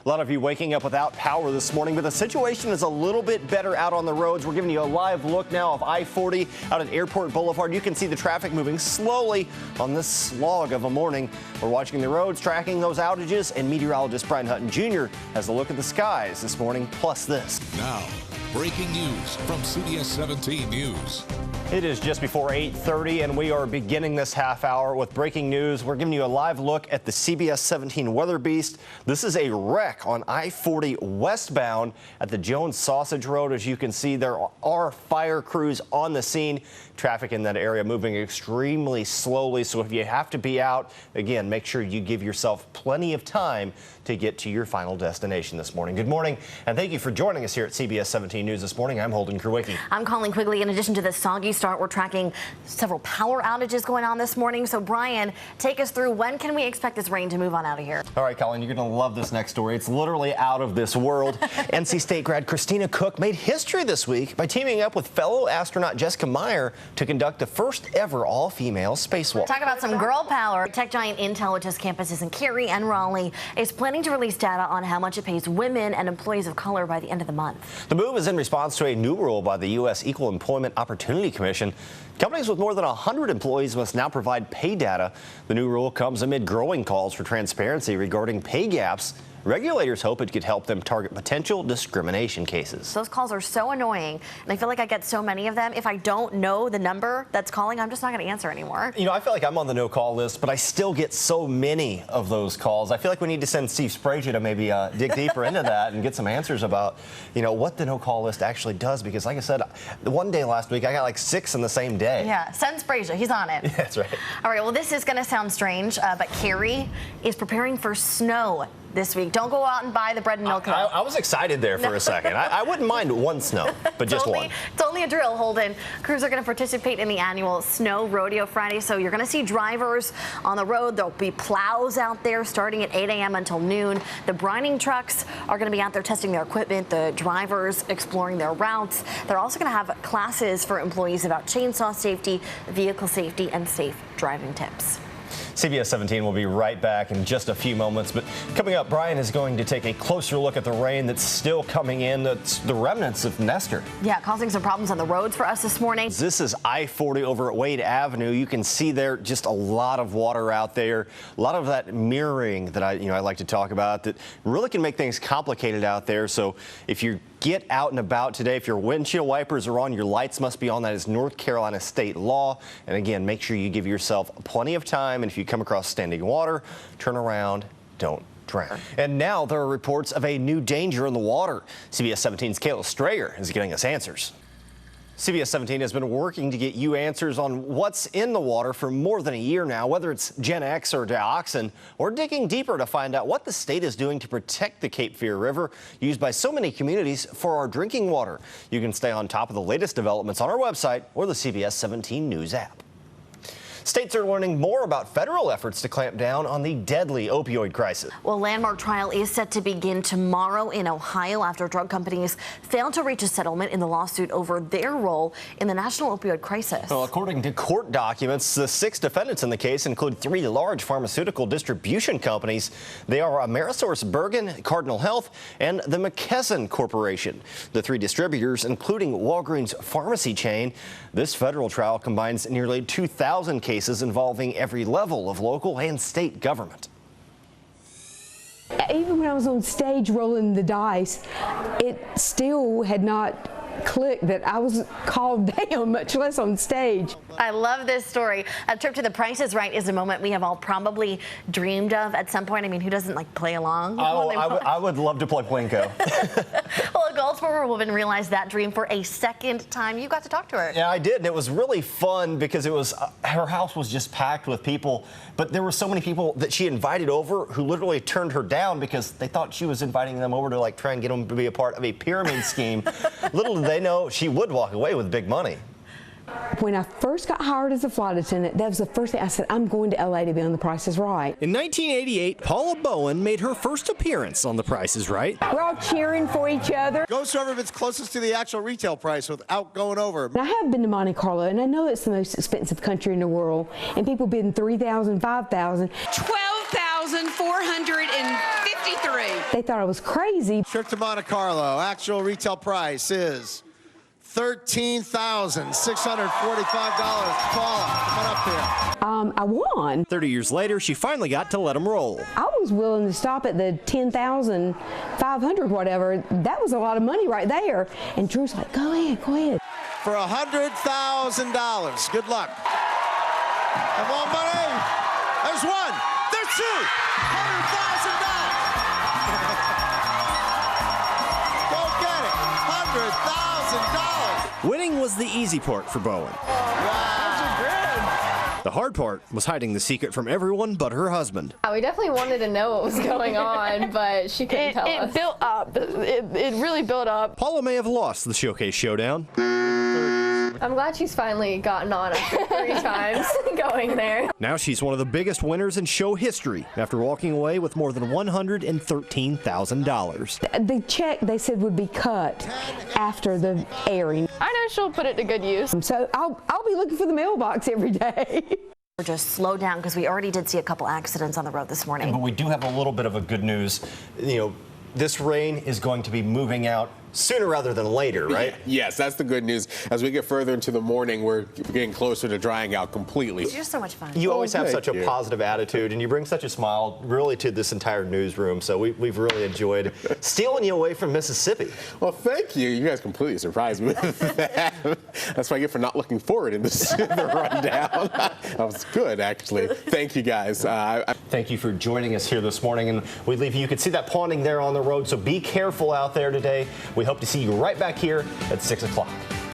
A lot of you waking up without power this morning, but the situation is a little bit better out on the roads. We're giving you a live look now of I-40 out at Airport Boulevard. You can see the traffic moving slowly on this slog of a morning. We're watching the roads, tracking those outages, and meteorologist Brian Hutton Jr. has a look at the skies this morning, plus this. Now, breaking news from CBS17 News. It is just before 8:30, and we are beginning this half hour with breaking news. We're giving you a live look at the CBS17 Weather Beast. This is a wreck on I-40 westbound at the Jones Sausage Road. As you can see, there are fire crews on the scene. Traffic in that area moving extremely slowly, so if you have to be out, again, make sure you give yourself plenty of time to get to your final destination this morning. Good morning, and thank you for joining us here at CBS 17 News this morning. I'm Holden Kurwicki. I'm Colleen Quigley. In addition to the soggy start, we're tracking several power outages going on this morning. So, Brian, take us through when can we expect this rain to move on out of here? All right, Colleen, you're going to love this next story. It's literally out of this world. NC State grad Christina Cook made history this week by teaming up with fellow astronaut Jessica Meyer to conduct the first ever all-female spacewalk. Talk about some girl power. Tech giant Intel, which has campuses in Cary and Raleigh, is planning to release data on how much it pays women and employees of color by the end of the month. The move is in response to a new rule by the U.S. Equal Employment Opportunity Commission. Companies with more than 100 employees must now provide pay data. The new rule comes amid growing calls for transparency regarding pay gaps. Regulators hope it could help them target potential discrimination cases. Those calls are so annoying, and I feel like I get so many of them. If I don't know the number that's calling, I'm just not going to answer anymore. You know, I feel like I'm on the no-call list, but I still get so many of those calls. I feel like we need to send Steve Sprague to maybe dig deeper into that and get some answers about, what the no-call list actually does. Because, like I said, one day last week, I got like 6 in the same day. Yeah, send Sprague. He's on it. Yeah, that's right. All right, well, this is going to sound strange, but Cary is preparing for snow this week. Don't go out and buy the bread and milk. I was excited there for a second. I wouldn't mind one snow, but just one. It's only a drill, Holden. Crews are going to participate in the annual Snow Rodeo Friday, so you're going to see drivers on the road. There'll be plows out there starting at 8 a.m. until noon. The brining trucks are going to be out there testing their equipment, the drivers exploring their routes. They're also going to have classes for employees about chainsaw safety, vehicle safety, and safe driving tips. CBS 17 will be right back in just a few moments. But coming up, Brian is going to take a closer look at the rain that's still coming in. That's the remnants of Nestor. Yeah, causing some problems on the roads for us this morning. This is I-40 over at Wade Avenue. You can see there just a lot of water out there. A lot of that mirroring that I like to talk about that really can make things complicated out there. So if you get out and about today, if your windshield wipers are on, your lights must be on. That is North Carolina state law. And again, make sure you give yourself plenty of time. And if you come across standing water, turn around, don't drown. And now there are reports of a new danger in the water. CBS 17's Kayla Strayer is getting us answers. CBS 17 has been working to get you answers on what's in the water for more than a year now, whether it's Gen X or dioxin. We're digging deeper to find out what the state is doing to protect the Cape Fear River, used by so many communities for our drinking water. You can stay on top of the latest developments on our website or the CBS 17 News app. States are learning more about federal efforts to clamp down on the deadly opioid crisis. Well, landmark trial is set to begin tomorrow in Ohio after drug companies failed to reach a settlement in the lawsuit over their role in the national opioid crisis. Well, according to court documents, the 6 defendants in the case include 3 large pharmaceutical distribution companies. They are AmerisourceBergen, Cardinal Health, and the McKesson Corporation. The 3 distributors, including Walgreens pharmacy chain. This federal trial combines nearly 2,000 cases involving every level of local and state government. Even when I was on stage rolling the dice, it still had not clicked that I was called down, much less on stage. I love this story. A trip to The Price is Right is a moment we have all probably dreamed of at some point. I mean, who doesn't play along? Oh, I would love to play Plinko. Well, a Goldsboro woman realized that dream for a second time. You got to talk to her. Yeah, I did, and it was really fun because it was her house was just packed with people, but there were so many people that she invited over who literally turned her down because they thought she was inviting them over to try and get them to be a part of a pyramid scheme. Little did they know she would walk away with big money. When I first got hired as a flight attendant, that was the first thing I said, I'm going to LA to be on The Price is Right. In 1988, Paula Bowen made her first appearance on The Price is Right. We're all cheering for each other. Goes to whoever it's closest to the actual retail price without going over. And I have been to Monte Carlo, and I know it's the most expensive country in the world, and people bid $3,000, $5,000. $13,453. They thought I was crazy. Trip to Monte Carlo. Actual retail price is $13,645. Paula, come on up here. I won. 30 years later, she finally got to let him roll. I was willing to stop at the 10,500 whatever. That was a lot of money right there. And Drew's like, go ahead, go ahead. For $100,000. Good luck. Come on, money. There's one. There's two. $100,000. Go get it. $100,000. Winning was the easy part for Bowen. Wow. The hard part was hiding the secret from everyone but her husband. We definitely wanted to know what was going on, but she couldn't tell us. It built up. It really built up. Paula may have lost the showcase showdown. I'm glad she's finally gotten on after 3 times going there. Now she's one of the biggest winners in show history after walking away with more than $113,000. The check, they said, would be cut after the airing. I know she'll put it to good use. So I'll be looking for the mailbox every day. Just slow down because we already did see a couple accidents on the road this morning. But we do have a little bit of a good news. You know, this rain is going to be moving out sooner rather than later, right? Yes, that's the good news. As we get further into the morning, we're getting closer to drying out completely. You're so much fun. You always have thank such a you. positive attitude, and you bring such a smile, really, to this entire newsroom. So we've really enjoyed stealing you away from Mississippi. Well, thank you. You guys completely surprised me with that. That's what I get for not looking forward in the rundown. That was good, actually. Thank you, guys. Thank you for joining us here this morning, and we leave you. You can see that pawning there on the road, so be careful out there today. We hope to see you right back here at 6 o'clock.